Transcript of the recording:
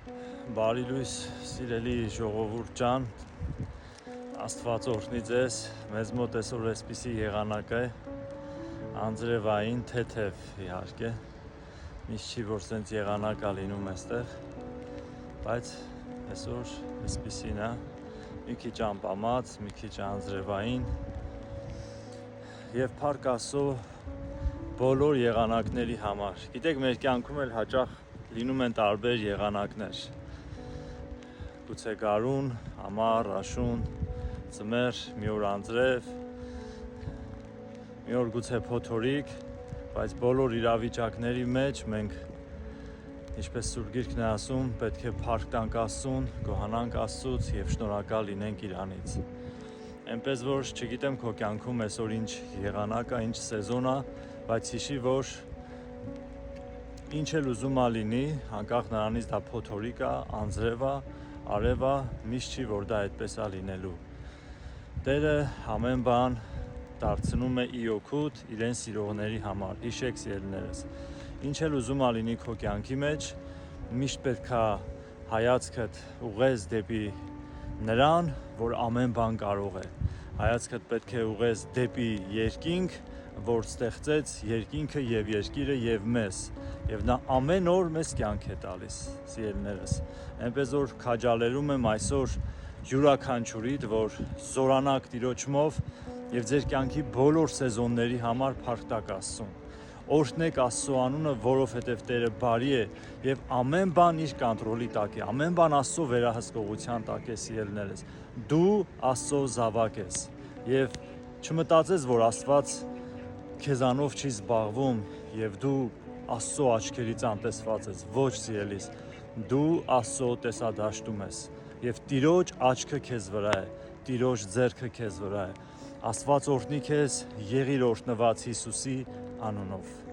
Բարի լույս, սիրելի ժողովուրդ ջան, Աստված օրհնի ձեզ, մեզ մոտ այսօր այսպիսի եղանակ է, անձրևային, թեթև իհարկե, միշտ չի որ սենց եղանակ է լինում այստեղ, բայց այսօր այսպիսին է, մի քիչ անպամած, մի քիչ անձրևային եւ փառք Աստծո բոլոր եղանակների համար։ Գիտեք, մեր կյանքում էլ հաճախ լինում են տարբեր եղանակներ։ Գուցե գարուն, ամառ, աշուն, ձմեռ, մի օր անձրև, մի օր գուցե փոթորիկ, բայց բոլոր իրավիճակների մեջ մենք, ինչպես Սուրբ Գիրքն է ասում, պետք է փառք տանք Աստծուն, գոհանանք Աստծուց եւ շնորհակալ լինենք Իրանից։ Այնպես որ չգիտեմ քո կյանքում այսօր ինչ եղանակ է, ինչ սեզոն է, բայց հիշի, որ ինչ էլ ուզում է լինի, անկախ նրանից դա փոթորիկ է, անձրև է, արև է, միշտ չի որ դա այդպես է լինելու։ Տերը ամեն բան դարձնում է ի օգուտ իրեն սիրողների համար։ Հիշեք սիրելիներս, ինչ էլ ուզում է լինի քո կյանքի մեջ, միշտ պետք է հայացքդ ուղղես դեպի նրան, որ ամեն բան կարող է։ Հայացքդ պետք է ուղղես դեպի երկինք, որ ստեղծեց երկինքը եւ երկիրը եւ մեզ, եւ նա ամեն օր մեզ կյանք է տալիս, սիրելիներս։ Այնպես որ քաջալերում եմ այսօր յուրաքանչյուրիդ, որ զորանաք Տիրոջմով եւ ձեր կյանքի բոլոր սեզոնների համար փառք տաք Աստծուն։ Օրհնեք Աստծո անունը, որովհետև Տերը բարի է եւ ամեն բան իր կոնտրոլի տակ է, ամեն բան Աստծո վերահսկողության տակ է, սիրելիներս։ Դու Աստծո զավակ ես եւ չմտածես, որ Աստված քեզանով չի զբաղվում եւ դու Աստծո աչքերից անտեսված ես։ Ոչ, սիրելիս, դու Աստծո տեսադաշտում ես եւ Տիրոջ աչքը քեզ վրա է, Տիրոջ ձեռքը քեզ վրա է։ Աստված օրհնի քեզ, եղիր օրհնված Հիսուսի անունով։